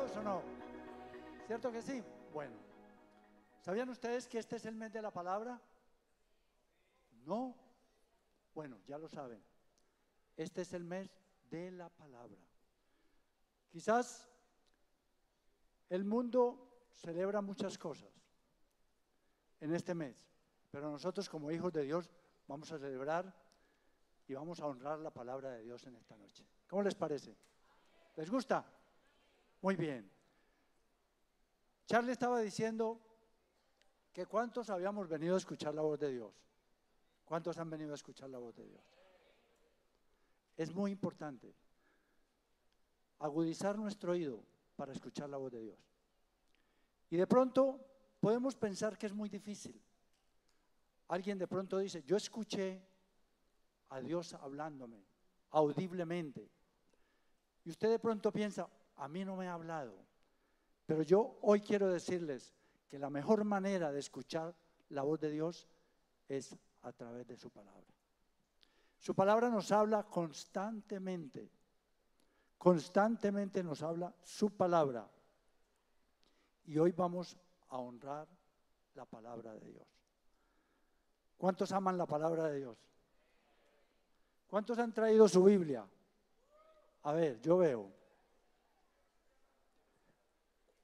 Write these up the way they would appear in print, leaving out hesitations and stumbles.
Dios o no? ¿Cierto que sí? Bueno, ¿sabían ustedes que este es el mes de la palabra? No. Bueno, ya lo saben. Este es el mes de la palabra. Quizás el mundo celebra muchas cosas en este mes, pero nosotros como hijos de Dios vamos a celebrar y vamos a honrar la palabra de Dios en esta noche. ¿Cómo les parece? ¿Les gusta? Muy bien. Charlie estaba diciendo que cuántos habíamos venido a escuchar la voz de Dios. ¿Cuántos han venido a escuchar la voz de Dios? Es muy importante agudizar nuestro oído para escuchar la voz de Dios. Y de pronto podemos pensar que es muy difícil. Alguien de pronto dice, yo escuché a Dios hablándome audiblemente. Y usted de pronto piensa, a mí no me ha hablado. Pero yo hoy quiero decirles que la mejor manera de escuchar la voz de Dios es a través de su palabra. Su palabra nos habla constantemente. Constantemente nos habla su palabra. Y hoy vamos a honrar la palabra de Dios. ¿Cuántos aman la palabra de Dios? ¿Cuántos han traído su Biblia? A ver, yo veo.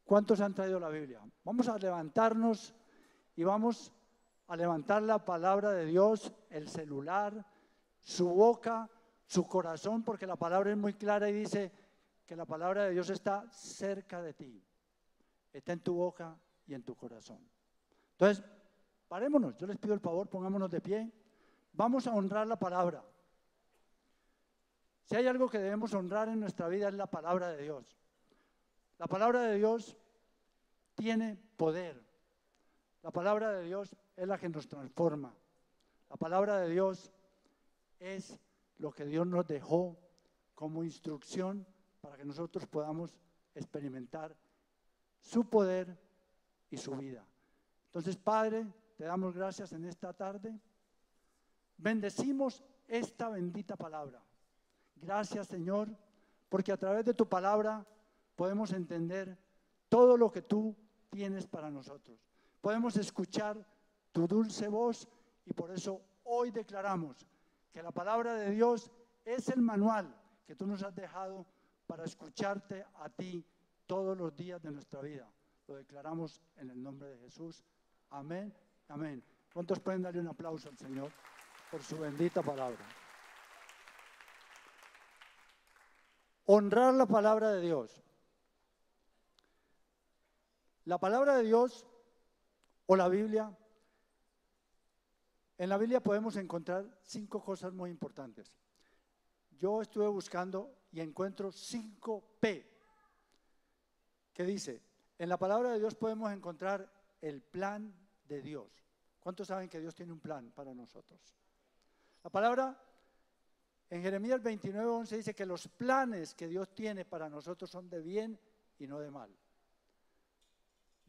¿Cuántos han traído la Biblia? Vamos a levantarnos y vamos a levantar la palabra de Dios, el celular, su boca, su corazón, porque la palabra es muy clara y dice que la palabra de Dios está cerca de ti. Está en tu boca y en tu corazón. Entonces, parémonos, yo les pido el favor, pongámonos de pie. Vamos a honrar la palabra. Si hay algo que debemos honrar en nuestra vida es la palabra de Dios. La palabra de Dios tiene poder. La palabra de Dios es la que nos transforma. La palabra de Dios es lo que Dios nos dejó como instrucción para que nosotros podamos experimentar su poder y su vida. Entonces, Padre, te damos gracias en esta tarde. Bendecimos esta bendita palabra. Gracias, Señor, porque a través de tu palabra podemos entender todo lo que tú tienes para nosotros. Podemos escuchar tu dulce voz y por eso hoy declaramos que la palabra de Dios es el manual que tú nos has dejado para escucharte a ti todos los días de nuestra vida. Lo declaramos en el nombre de Jesús. Amén, amén. ¿Cuántos pueden darle un aplauso al Señor por su bendita palabra? Honrar la palabra de Dios. La palabra de Dios o la Biblia, en la Biblia podemos encontrar 5 cosas muy importantes. Yo estuve buscando y encuentro 5 P, que dice, en la palabra de Dios podemos encontrar el plan de Dios. ¿Cuántos saben que Dios tiene un plan para nosotros? La palabra en Jeremías 29:11 dice que los planes que Dios tiene para nosotros son de bien y no de mal.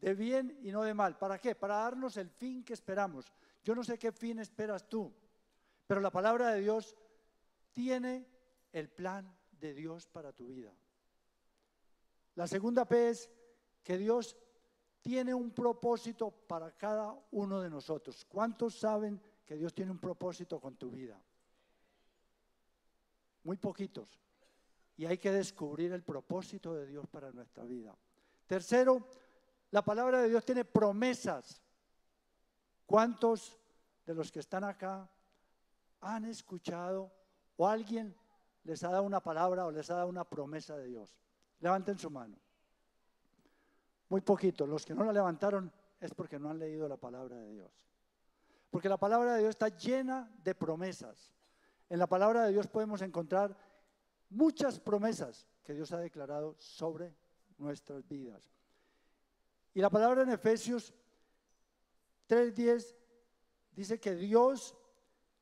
De bien y no de mal. ¿Para qué? Para darnos el fin que esperamos. Yo no sé qué fin esperas tú, pero la palabra de Dios tiene el plan de Dios para tu vida. La segunda P es que Dios tiene un propósito para cada uno de nosotros. ¿Cuántos saben que Dios tiene un propósito con tu vida? Muy poquitos. Y hay que descubrir el propósito de Dios para nuestra vida. Tercero, la palabra de Dios tiene promesas. ¿Cuántos de los que están acá han escuchado o alguien les ha dado una palabra o les ha dado una promesa de Dios? Levanten su mano. Muy poquitos. Los que no la levantaron es porque no han leído la palabra de Dios. Porque la palabra de Dios está llena de promesas. En la palabra de Dios podemos encontrar muchas promesas que Dios ha declarado sobre nuestras vidas. Y la palabra en Efesios 3:10 dice que Dios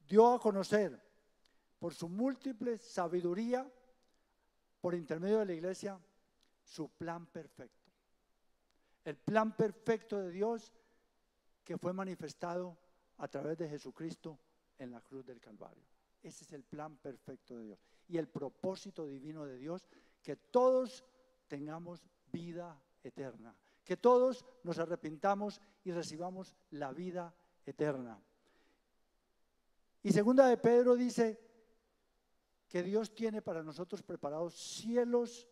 dio a conocer por su múltiple sabiduría, por intermedio de la iglesia, su plan perfecto. El plan perfecto de Dios que fue manifestado a través de Jesucristo en la cruz del Calvario. Ese es el plan perfecto de Dios. Y el propósito divino de Dios, que todos tengamos vida eterna. Que todos nos arrepintamos y recibamos la vida eterna. Y segunda de Pedro dice que Dios tiene para nosotros preparados cielos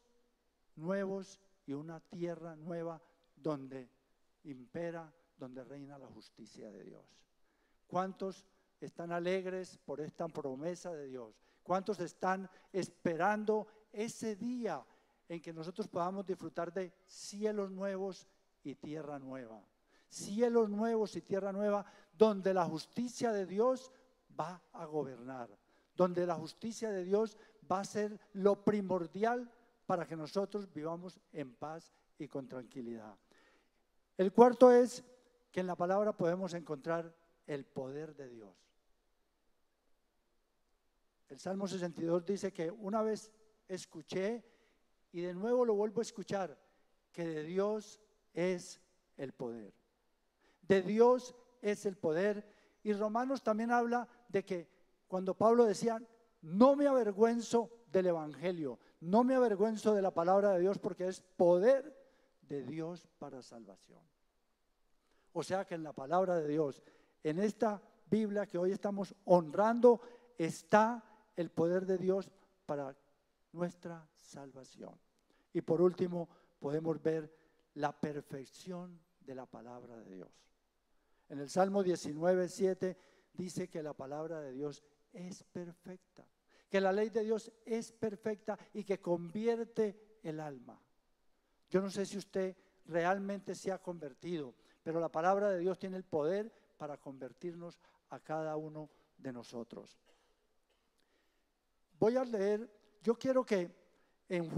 nuevos y una tierra nueva donde impera, donde reina la justicia de Dios. ¿Cuántos están alegres por esta promesa de Dios? ¿Cuántos están esperando ese día en que nosotros podamos disfrutar de cielos nuevos y tierra nueva? Cielos nuevos y tierra nueva donde la justicia de Dios va a gobernar, donde la justicia de Dios va a ser lo primordial para que nosotros vivamos en paz y con tranquilidad. El cuarto es que en la palabra podemos encontrar el poder de Dios. El Salmo 62 dice que una vez escuché y de nuevo lo vuelvo a escuchar, que de Dios es el poder. De Dios es el poder. Y Romanos también habla de que cuando Pablo decía, no me avergüenzo del Evangelio, no me avergüenzo de la palabra de Dios porque es poder de Dios para salvación. O sea que en la palabra de Dios, en esta Biblia que hoy estamos honrando, está el poder de Dios para nuestra salvación. Y por último, podemos ver la perfección de la palabra de Dios. En el Salmo 19:7 dice que la palabra de Dios es perfecta, que la ley de Dios es perfecta y que convierte el alma. Yo no sé si usted realmente se ha convertido, pero la palabra de Dios tiene el poder para convertirnos a cada uno de nosotros. Voy a leer, yo quiero que en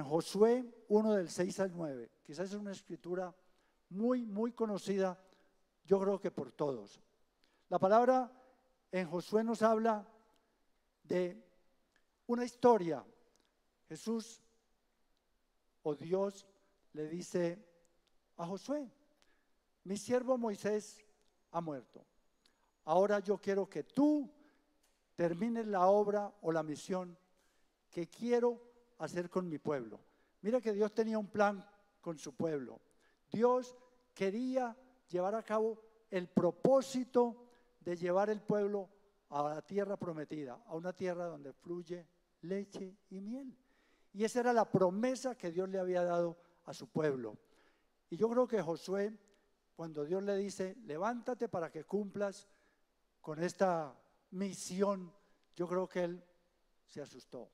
Josué 1 del 6 al 9, quizás es una escritura muy conocida, yo creo que por todos. La palabra en Josué nos habla de una historia. Jesús o Dios le dice a Josué, mi siervo Moisés ha muerto. Ahora yo quiero que tú termines la obra o la misión que quiero hacer con mi pueblo. Mira que Dios tenía un plan con su pueblo. Dios quería llevar a cabo el propósito de llevar el pueblo a la tierra prometida, a una tierra donde fluye leche y miel. Y esa era la promesa que Dios le había dado a su pueblo. Y yo creo que Josué, cuando Dios le dice, levántate para que cumplas con esta misión, yo creo que él se asustó.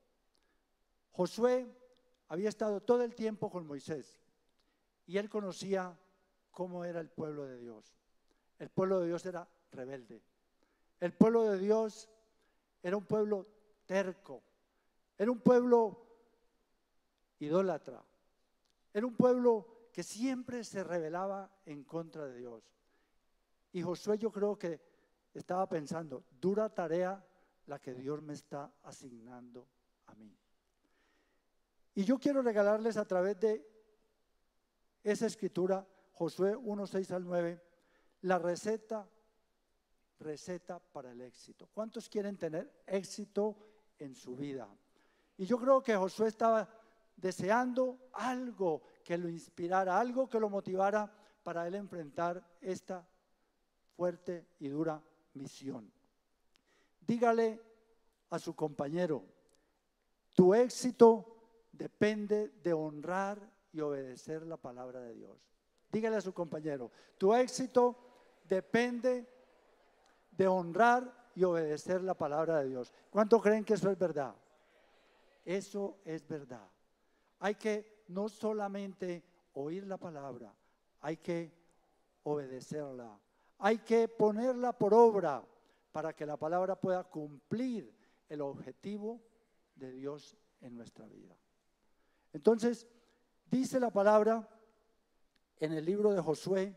Josué había estado todo el tiempo con Moisés y él conocía cómo era el pueblo de Dios. El pueblo de Dios era rebelde. El pueblo de Dios era un pueblo terco. Era un pueblo idólatra. Era un pueblo que siempre se rebelaba en contra de Dios. Y Josué, yo creo que estaba pensando, dura tarea la que Dios me está asignando a mí. Y yo quiero regalarles a través de esa escritura, Josué 1, 6 al 9, la receta para el éxito. ¿Cuántos quieren tener éxito en su vida? Y yo creo que Josué estaba deseando algo que lo inspirara, algo que lo motivara para él enfrentar esta fuerte y dura misión. Dígale a su compañero, tu éxito depende de honrar y obedecer la palabra de Dios. Dígale a su compañero, tu éxito depende de honrar y obedecer la palabra de Dios. ¿Cuánto creen que eso es verdad? Eso es verdad. Hay que no solamente oír la palabra, hay que obedecerla. Hay que ponerla por obra para que la palabra pueda cumplir el objetivo de Dios en nuestra vida. Entonces, dice la palabra en el libro de Josué,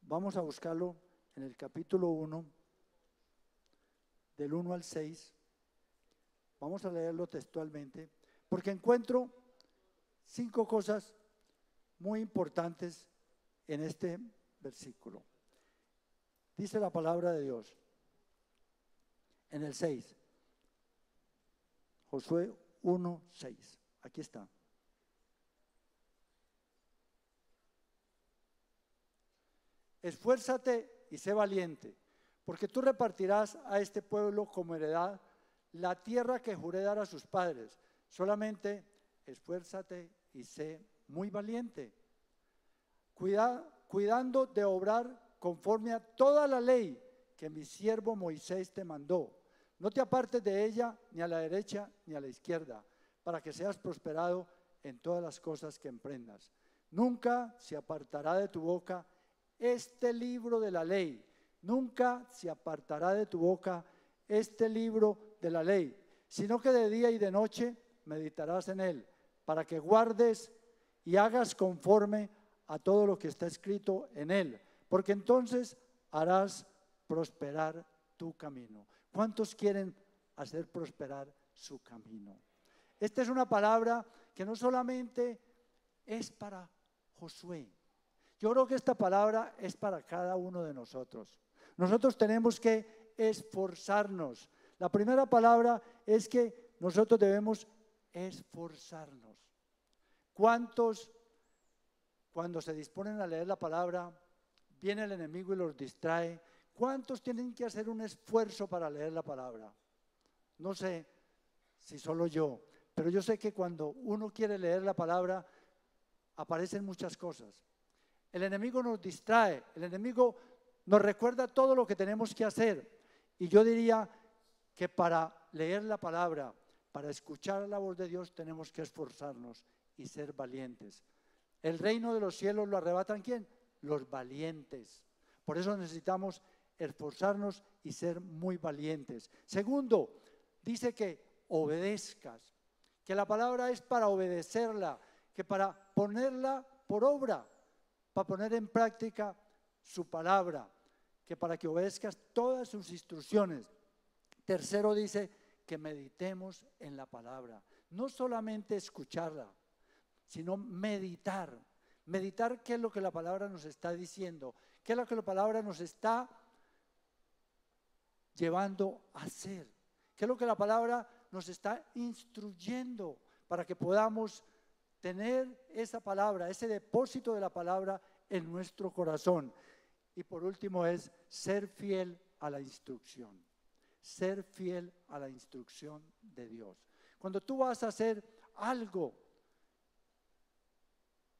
vamos a buscarlo en el capítulo 1, del 1 al 6, vamos a leerlo textualmente, porque encuentro 5 cosas muy importantes en este versículo. Dice la palabra de Dios en el 6, Josué 1, 6, aquí está. esfuérzate y sé valiente, porque tú repartirás a este pueblo como heredad la tierra que juré dar a sus padres. Solamente esfuérzate y sé muy valiente, cuidando de obrar conforme a toda la ley que mi siervo Moisés te mandó. No te apartes de ella ni a la derecha ni a la izquierda, para que seas prosperado en todas las cosas que emprendas. Nunca se apartará de tu boca este libro de la ley. Nunca se apartará de tu boca este libro de la ley, sino que de día y de noche meditarás en él, para que guardes y hagas conforme a todo lo que está escrito en él, porque entonces harás prosperar tu camino. ¿Cuántos quieren hacer prosperar su camino? Esta es una palabra que no solamente es para Josué. Yo creo que esta palabra es para cada uno de nosotros. Nosotros tenemos que esforzarnos. La primera palabra es que nosotros debemos esforzarnos. ¿Cuántos, cuando se disponen a leer la palabra, viene el enemigo y los distrae? ¿Cuántos tienen que hacer un esfuerzo para leer la palabra? No sé si solo yo, pero yo sé que cuando uno quiere leer la palabra, aparecen muchas cosas. El enemigo nos distrae, el enemigo nos recuerda todo lo que tenemos que hacer. Y yo diría que para leer la palabra, para escuchar la voz de Dios, tenemos que esforzarnos y ser valientes. El reino de los cielos lo arrebatan ¿quién? Los valientes. Por eso necesitamos esforzarnos y ser muy valientes. Segundo, dice que obedezcas, que la palabra es para obedecerla, que para ponerla por obra, para poner en práctica su palabra, que para que obedezcas todas sus instrucciones. Tercero dice que meditemos en la palabra, no solamente escucharla, sino meditar. Meditar qué es lo que la palabra nos está diciendo, qué es lo que la palabra nos está llevando a hacer, qué es lo que la palabra nos está instruyendo para que podamos tener esa palabra, ese depósito de la palabra en nuestro corazón. Y por último es ser fiel a la instrucción, ser fiel a la instrucción de Dios. Cuando tú vas a hacer algo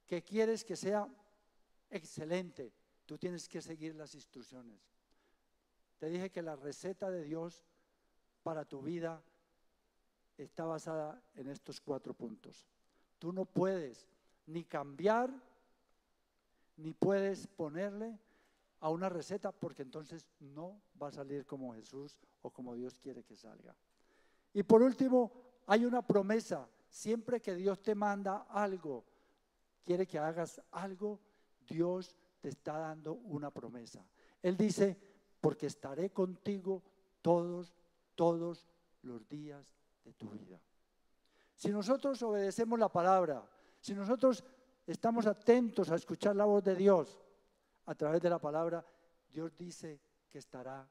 que quieres que sea excelente, tú tienes que seguir las instrucciones. Te dije que la receta de Dios para tu vida está basada en estos 4 puntos. Tú no puedes ni cambiar, ni puedes ponerle a una receta, porque entonces no va a salir como Jesús o como Dios quiere que salga. Y por último, hay una promesa. Siempre que Dios te manda algo, quiere que hagas algo, Dios te está dando una promesa. Él dice, porque estaré contigo todos los días de tu vida. Si nosotros obedecemos la palabra, si nosotros estamos atentos a escuchar la voz de Dios a través de la palabra, Dios dice que estará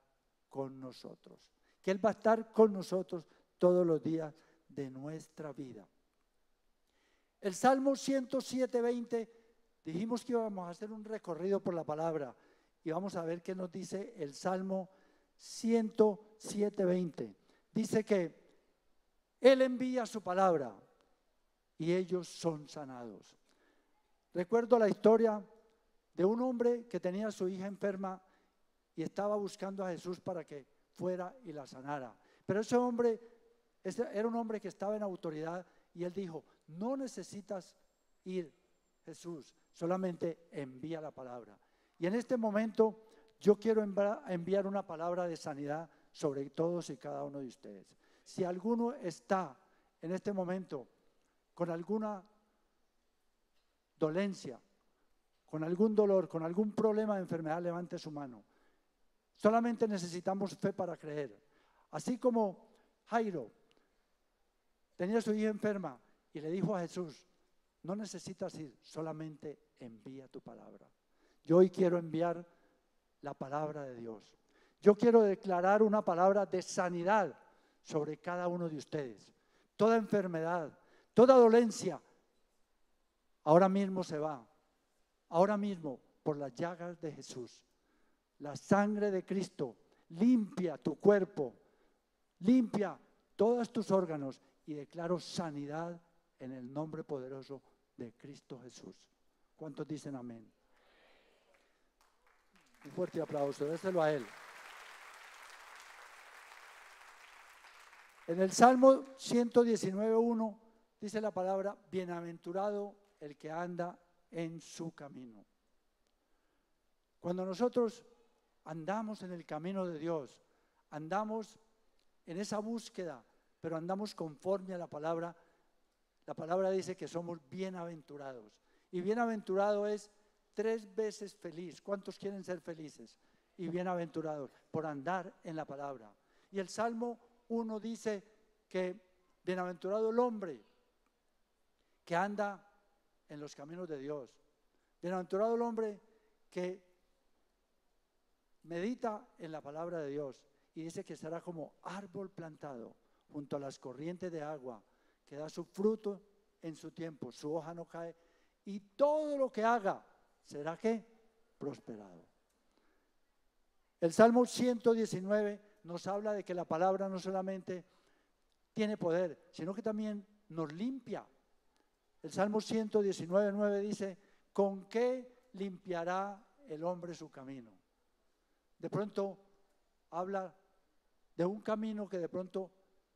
con nosotros, que Él va a estar con nosotros todos los días de nuestra vida. El Salmo 107:20, dijimos que íbamos a hacer un recorrido por la palabra y vamos a ver qué nos dice el Salmo 107:20. Dice que Él envía su palabra y ellos son sanados. Recuerdo la historia de un hombre que tenía a su hija enferma y estaba buscando a Jesús para que fuera y la sanara. Pero ese hombre era un hombre que estaba en autoridad y él dijo, no necesitas ir, Jesús, solamente envía la palabra. Y en este momento yo quiero enviar una palabra de sanidad sobre todos y cada uno de ustedes. Si alguno está en este momento con alguna dolencia, con algún dolor, con algún problema de enfermedad, levante su mano. Solamente necesitamos fe para creer. Así como Jairo tenía a su hija enferma y le dijo a Jesús, no necesitas ir, solamente envía tu palabra. Yo hoy quiero enviar la palabra de Dios. Yo quiero declarar una palabra de sanidad sobre cada uno de ustedes. Toda enfermedad, toda dolencia, ahora mismo se va. Ahora mismo, por las llagas de Jesús. La sangre de Cristo limpia tu cuerpo, limpia todos tus órganos y declaro sanidad en el nombre poderoso de Cristo Jesús. ¿Cuántos dicen amén? Un fuerte aplauso, déselo a Él. En el Salmo 119:1 dice la palabra, bienaventurado el que anda en su camino. Cuando nosotros andamos en el camino de Dios, andamos en esa búsqueda, pero andamos conforme a la palabra dice que somos bienaventurados. Y bienaventurado es 3 veces feliz. ¿Cuántos quieren ser felices? Y bienaventurados por andar en la palabra. Y el Salmo 1 dice que bienaventurado el hombre que anda en los caminos de Dios. Bienaventurado el hombre que medita en la palabra de Dios y dice que será como árbol plantado junto a las corrientes de agua, que da su fruto en su tiempo, su hoja no cae y todo lo que haga será ¿qué? Prosperado. El Salmo 119 nos habla de que la palabra no solamente tiene poder, sino que también nos limpia. El Salmo 119:9 dice, ¿con qué limpiará el hombre su camino? De pronto habla de un camino que de pronto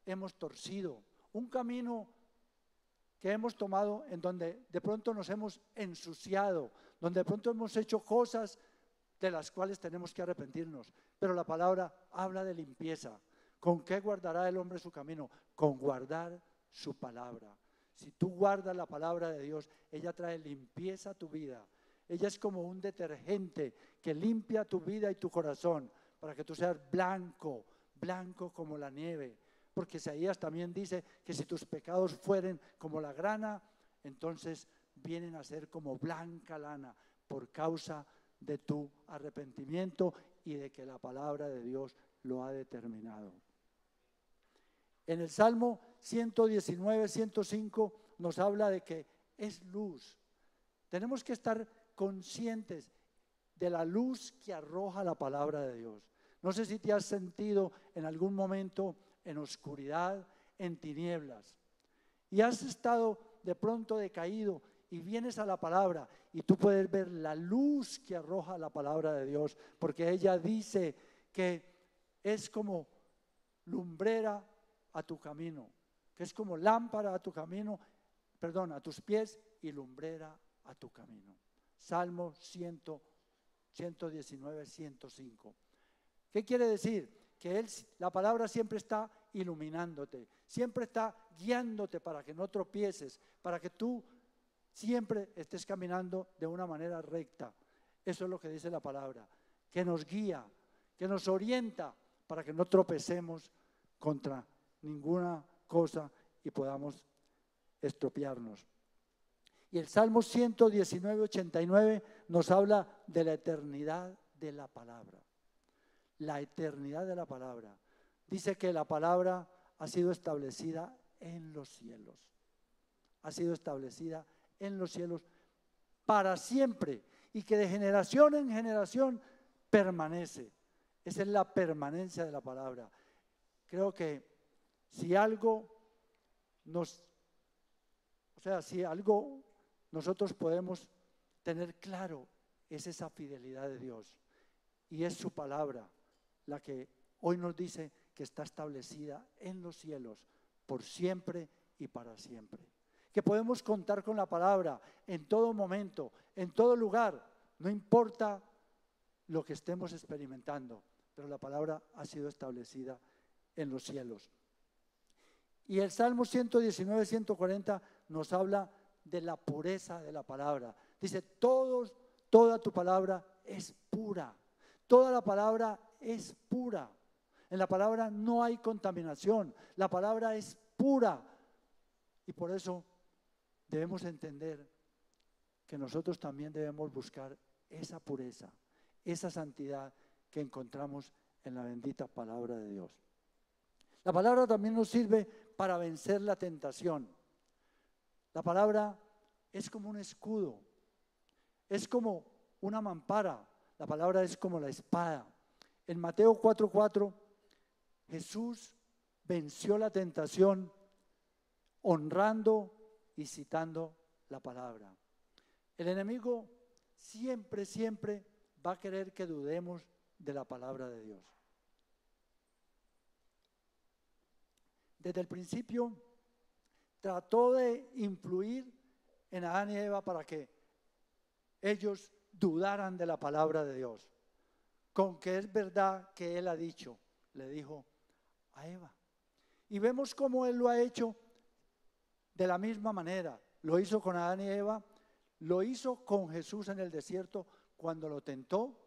hemos torcido, un camino que hemos tomado en donde de pronto nos hemos ensuciado, donde de pronto hemos hecho cosas de las cuales tenemos que arrepentirnos. Pero la palabra habla de limpieza. ¿Con qué guardará el hombre su camino? Con guardar su palabra. Si tú guardas la palabra de Dios, ella trae limpieza a tu vida. Ella es como un detergente que limpia tu vida y tu corazón para que tú seas blanco, blanco como la nieve. Porque Isaías también dice que si tus pecados fueren como la grana, entonces vienen a ser como blanca lana por causa de tu arrepentimiento y de que la palabra de Dios lo ha determinado. En el Salmo 119:105 nos habla de que es luz. Tenemos que estar conscientes de la luz que arroja la palabra de Dios. No sé si te has sentido en algún momento en oscuridad, en tinieblas, y has estado de pronto decaído y vienes a la palabra y tú puedes ver la luz que arroja la palabra de Dios, porque ella dice que es como lumbrera a tu camino, que es como lámpara a tu camino, a tus pies y lumbrera a tu camino. Salmo 119:105. ¿Qué quiere decir? Que la palabra siempre está iluminándote, siempre está guiándote para que no tropieces, para que tú siempre estés caminando de una manera recta. Eso es lo que dice la palabra, que nos guía, que nos orienta para que no tropecemos contra ninguna cosa y podamos estropearnos. Y el Salmo 119:89 nos habla de la eternidad de la palabra. La eternidad de la palabra. Dice que la palabra ha sido establecida en los cielos. Ha sido establecida en los cielos para siempre y que de generación en generación permanece. Esa es la permanencia de la palabra. Creo que si algo nosotros podemos tener claro es esa fidelidad de Dios y es su palabra la que hoy nos dice que está establecida en los cielos por siempre y para siempre. Que podemos contar con la palabra en todo momento, en todo lugar, no importa lo que estemos experimentando, pero la palabra ha sido establecida en los cielos. Y el Salmo 119:140 nos habla de la pureza de la palabra. Dice, toda tu palabra es pura. Toda la palabra es pura. En la palabra no hay contaminación. La palabra es pura. Y por eso debemos entender que nosotros también debemos buscar esa pureza, esa santidad que encontramos en la bendita palabra de Dios. La palabra también nos sirve para vencer la tentación. La palabra es como un escudo, es como una mampara. La palabra es como la espada. En Mateo 4:4, Jesús venció la tentación honrando y citando la palabra. El enemigo siempre, siempre va a querer que dudemos de la palabra de Dios. Desde el principio trató de influir en Adán y Eva para que ellos dudaran de la palabra de Dios. Con que es verdad que Él ha dicho, le dijo a Eva. Y vemos cómo Él lo ha hecho de la misma manera. Lo hizo con Adán y Eva, lo hizo con Jesús en el desierto cuando lo tentó,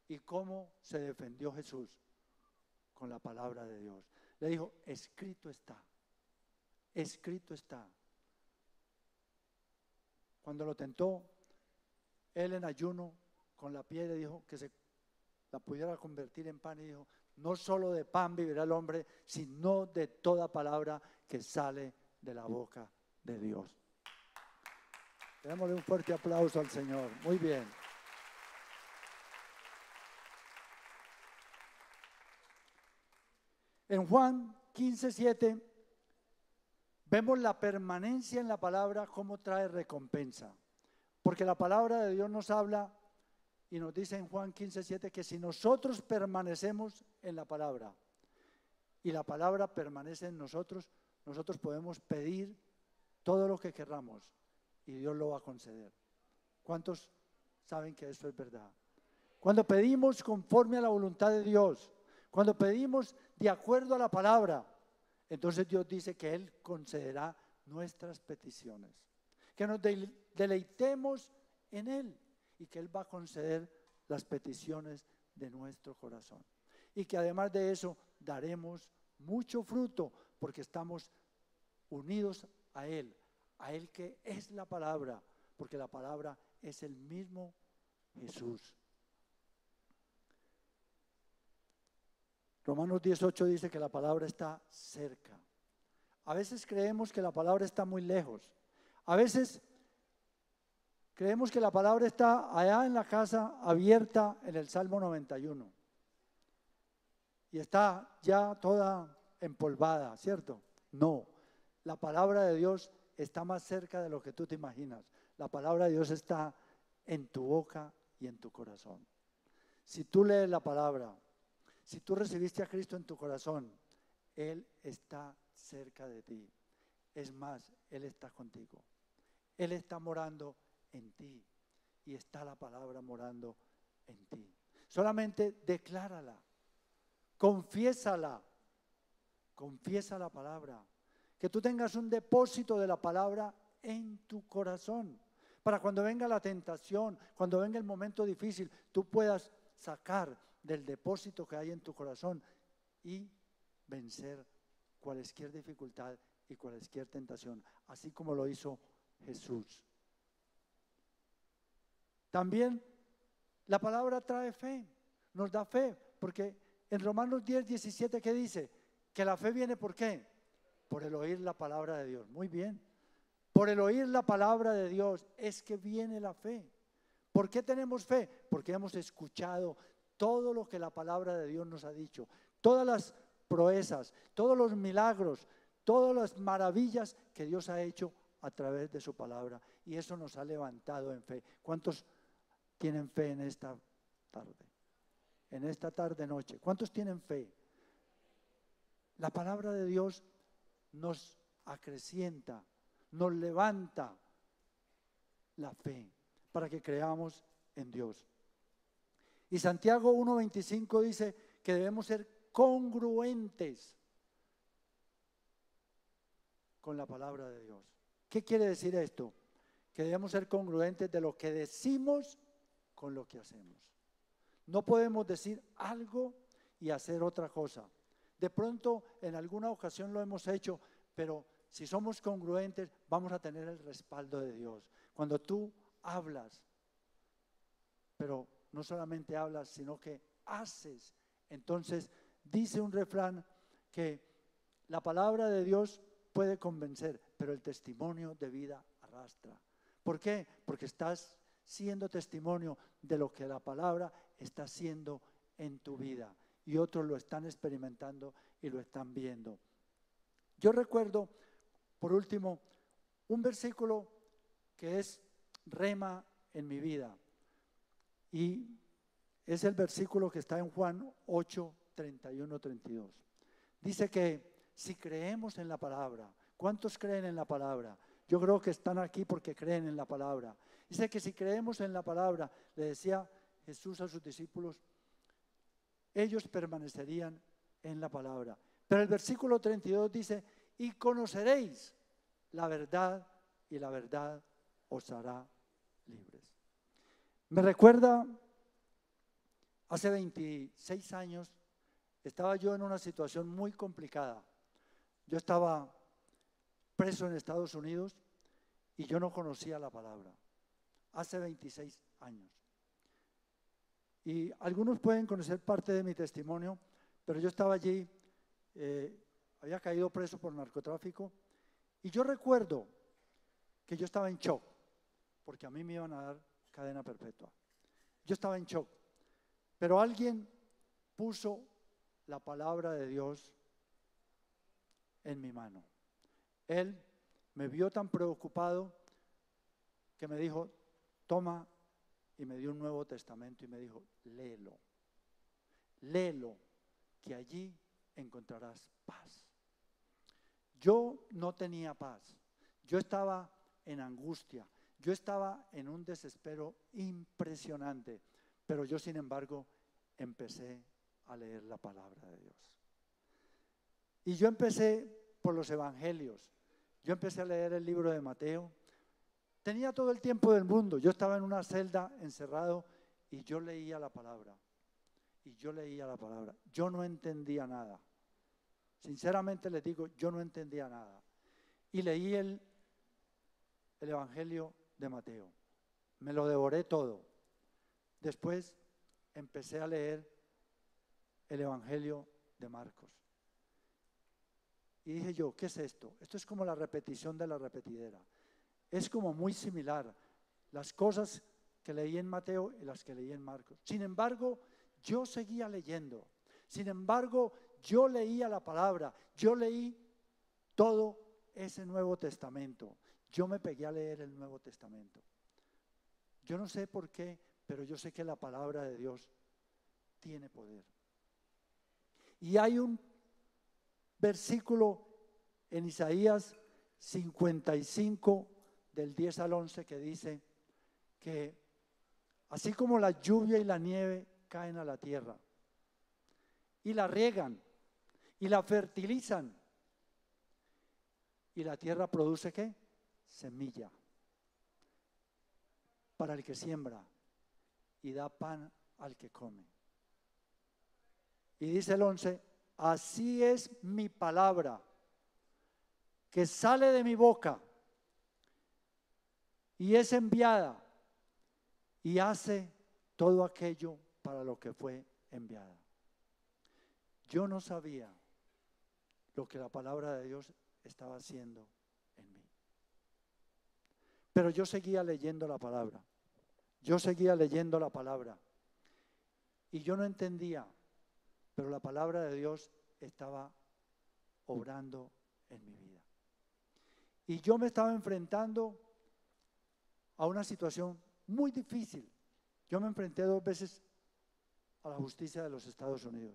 y cómo se defendió Jesús con la palabra de Dios. Le dijo, escrito está, escrito está. Cuando lo tentó, él en ayuno con la piedra dijo que se la pudiera convertir en pan, y dijo, no solo de pan vivirá el hombre, sino de toda palabra que sale de la boca de Dios. Démosle un fuerte aplauso al Señor. Muy bien. En Juan 15:7 vemos la permanencia en la palabra, cómo trae recompensa. Porque la palabra de Dios nos habla y nos dice en Juan 15:7 que si nosotros permanecemos en la palabra y la palabra permanece en nosotros, nosotros podemos pedir todo lo que querramos y Dios lo va a conceder. ¿Cuántos saben que esto es verdad? Cuando pedimos conforme a la voluntad de Dios, cuando pedimos de acuerdo a la palabra, entonces Dios dice que Él concederá nuestras peticiones, que nos deleitemos en Él y que Él va a conceder las peticiones de nuestro corazón. Y que además de eso daremos mucho fruto porque estamos unidos a Él que es la palabra, porque la palabra es el mismo Jesús. Romanos 18 dice que la palabra está cerca. A veces creemos que la palabra está muy lejos. A veces creemos que la palabra está allá en la casa abierta en el Salmo 91. Y está ya toda empolvada, ¿cierto? No, la palabra de Dios está más cerca de lo que tú te imaginas. La palabra de Dios está en tu boca y en tu corazón. Si tú lees la palabra, si tú recibiste a Cristo en tu corazón, Él está cerca de ti. Es más, Él está contigo. Él está morando en ti y está la palabra morando en ti. Solamente declárala, confiésala, confiesa la palabra. Que tú tengas un depósito de la palabra en tu corazón, para cuando venga la tentación, cuando venga el momento difícil, tú puedas sacar del depósito que hay en tu corazón y vencer cualquier dificultad y cualquier tentación, así como lo hizo Jesús. También la palabra trae fe, nos da fe, porque en Romanos 10:17, ¿qué dice? Que la fe viene ¿por qué? Por el oír la palabra de Dios. Muy bien. Por el oír la palabra de Dios es que viene la fe. ¿Por qué tenemos fe? Porque hemos escuchado todo lo que la palabra de Dios nos ha dicho, todas las proezas, todos los milagros, todas las maravillas que Dios ha hecho a través de su palabra, y eso nos ha levantado en fe. ¿Cuántos tienen fe en esta tarde? En esta tarde noche, ¿cuántos tienen fe? La palabra de Dios nos acrecienta, nos levanta la fe para que creamos en Dios. Y Santiago 1:25 dice que debemos ser congruentes con la palabra de Dios. ¿Qué quiere decir esto? Que debemos ser congruentes de lo que decimos con lo que hacemos. No podemos decir algo y hacer otra cosa. De pronto, en alguna ocasión lo hemos hecho, pero si somos congruentes, vamos a tener el respaldo de Dios. Cuando tú hablas, pero no solamente hablas, sino que haces, entonces dice un refrán que la palabra de Dios puede convencer, pero el testimonio de vida arrastra. ¿Por qué? Porque estás siendo testimonio de lo que la palabra está haciendo en tu vida. Y otros lo están experimentando y lo están viendo. Yo recuerdo, por último, un versículo que es rema en mi vida. Y es el versículo que está en Juan 8, 31, 32. Dice que si creemos en la palabra, ¿cuántos creen en la palabra? Yo creo que están aquí porque creen en la palabra. Dice que si creemos en la palabra, le decía Jesús a sus discípulos, ellos permanecerían en la palabra. Pero el versículo 32 dice, y conoceréis la verdad y la verdad os hará libres. Me recuerda, hace 26 años, estaba yo en una situación muy complicada. Yo estaba preso en Estados Unidos y yo no conocía la palabra. Hace 26 años. Y algunos pueden conocer parte de mi testimonio, pero yo estaba allí, había caído preso por narcotráfico, y yo recuerdo que yo estaba en shock, porque a mí me iban a dar cadena perpetua. Yo estaba en shock, pero alguien puso la palabra de Dios en mi mano. Él me vio tan preocupado que me dijo, toma, y me dio un Nuevo Testamento y me dijo, léelo, que allí encontrarás paz. Yo no tenía paz, yo estaba en angustia, yo estaba en un desespero impresionante, pero yo sin embargo empecé a leer la palabra de Dios. Y yo empecé por los evangelios, yo empecé a leer el libro de Mateo. Tenía todo el tiempo del mundo, yo estaba en una celda encerrado y yo leía la palabra. Y yo leía la palabra, yo no entendía nada. Sinceramente les digo, yo no entendía nada. Y leí el evangelio de Mateo, me lo devoré todo. Después empecé a leer el evangelio de Marcos. Y dije yo, ¿qué es esto? Esto es como la repetición de la repetidera. Es como muy similar las cosas que leí en Mateo y las que leí en Marcos. Sin embargo, yo seguía leyendo. Sin embargo, yo leía la palabra. Yo leí todo ese Nuevo Testamento. Yo me pegué a leer el Nuevo Testamento. Yo no sé por qué, pero yo sé que la palabra de Dios tiene poder. Y hay un versículo en Isaías 55, del 10 al 11, que dice que así como la lluvia y la nieve caen a la tierra y la riegan y la fertilizan, y la tierra produce ¿qué? Semilla para el que siembra y da pan al que come. Y dice el 11, así es mi palabra que sale de mi boca y es enviada y hace todo aquello para lo que fue enviada. Yo no sabía lo que la palabra de Dios estaba haciendo en mí. Pero yo seguía leyendo la palabra. Yo seguía leyendo la palabra. Y yo no entendía, pero la palabra de Dios estaba obrando en mi vida. Y yo me estaba enfrentando a una situación muy difícil. Yo me enfrenté 2 veces a la justicia de los Estados Unidos,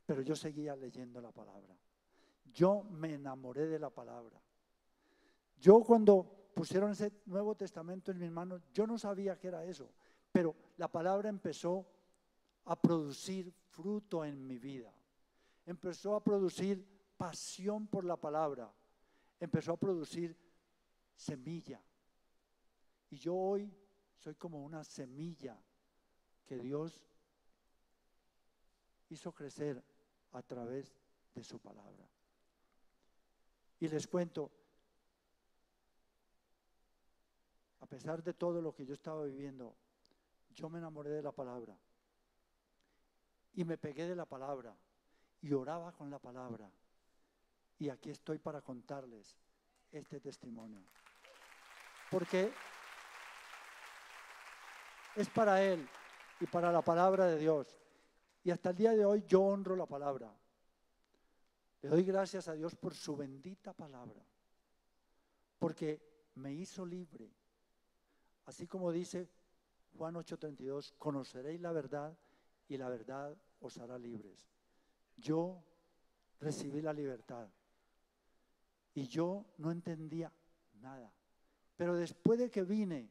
pero yo seguía leyendo la palabra. Yo me enamoré de la palabra. Yo cuando pusieron ese Nuevo Testamento en mis manos, yo no sabía qué era eso, pero la palabra empezó a producir fruto en mi vida. Empezó a producir pasión por la palabra. Empezó a producir semilla. Y yo hoy soy como una semilla que Dios hizo crecer a través de su palabra. Y les cuento, a pesar de todo lo que yo estaba viviendo, yo me enamoré de la palabra. Y me pegué de la palabra. Y oraba con la palabra. Y aquí estoy para contarles este testimonio. Porque es para Él y para la palabra de Dios. Y hasta el día de hoy yo honro la palabra. Le doy gracias a Dios por su bendita palabra, porque me hizo libre. Así como dice Juan 8:32, conoceréis la verdad y la verdad os hará libres. Yo recibí la libertad y yo no entendía nada. Pero después de que vine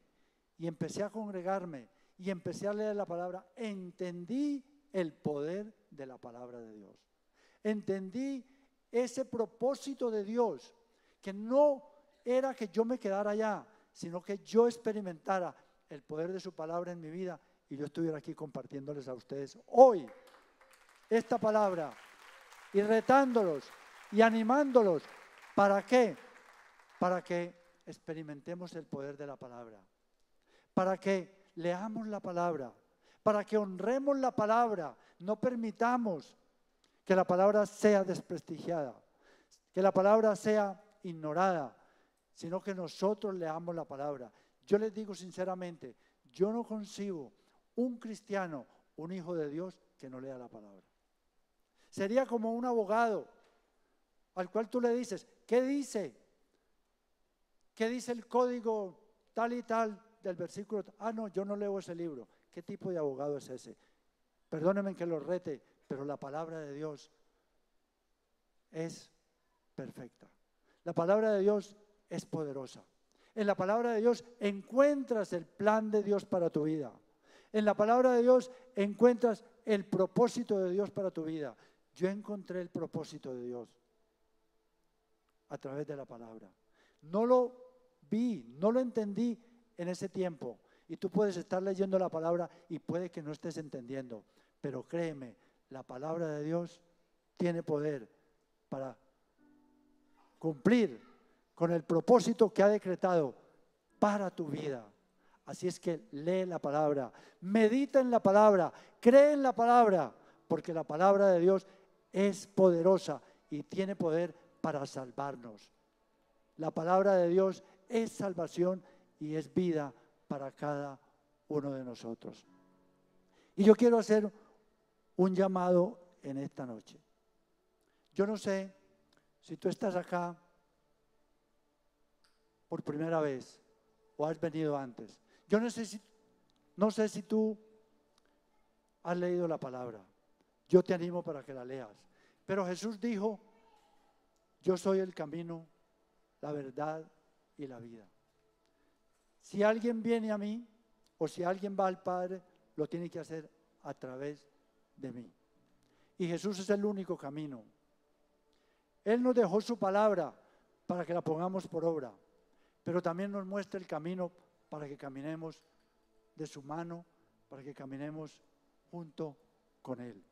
y empecé a congregarme y empecé a leer la palabra, entendí el poder de la palabra de Dios. Entendí ese propósito de Dios, que no era que yo me quedara allá, sino que yo experimentara el poder de su palabra en mi vida y yo estuviera aquí compartiéndoles a ustedes hoy esta palabra y retándolos y animándolos. ¿Para qué? Para que experimentemos el poder de la palabra, para que leamos la palabra, para que honremos la palabra. No permitamos que la palabra sea desprestigiada, que la palabra sea ignorada, sino que nosotros leamos la palabra. Yo les digo sinceramente, yo no concibo un cristiano, un hijo de Dios, que no lea la palabra. Sería como un abogado al cual tú le dices, ¿qué dice? ¿Qué dice el código tal y tal del versículo? Ah, no, yo no leo ese libro. ¿Qué tipo de abogado es ese? Perdónenme que lo rete, pero la palabra de Dios es perfecta. La palabra de Dios es poderosa. En la palabra de Dios encuentras el plan de Dios para tu vida. En la palabra de Dios encuentras el propósito de Dios para tu vida. Yo encontré el propósito de Dios a través de la palabra. No lo vi, no lo entendí en ese tiempo. Y tú puedes estar leyendo la palabra y puede que no estés entendiendo. Pero créeme, la palabra de Dios tiene poder para cumplir con el propósito que ha decretado para tu vida. Así es que lee la palabra, medita en la palabra, cree en la palabra, porque la palabra de Dios es poderosa y tiene poder para salvarnos. La palabra de Dios es salvación y es vida para cada uno de nosotros. Y yo quiero hacer un llamado en esta noche. Yo no sé si tú estás acá por primera vez o has venido antes. Yo no sé si tú has leído la palabra. Yo te animo para que la leas. Pero Jesús dijo, yo soy el camino, la verdad y la vida. Si alguien viene a mí o si alguien va al Padre, lo tiene que hacer a través de mí. Y Jesús es el único camino. Él nos dejó su palabra para que la pongamos por obra, pero también nos muestra el camino para que caminemos de su mano, para que caminemos junto con Él.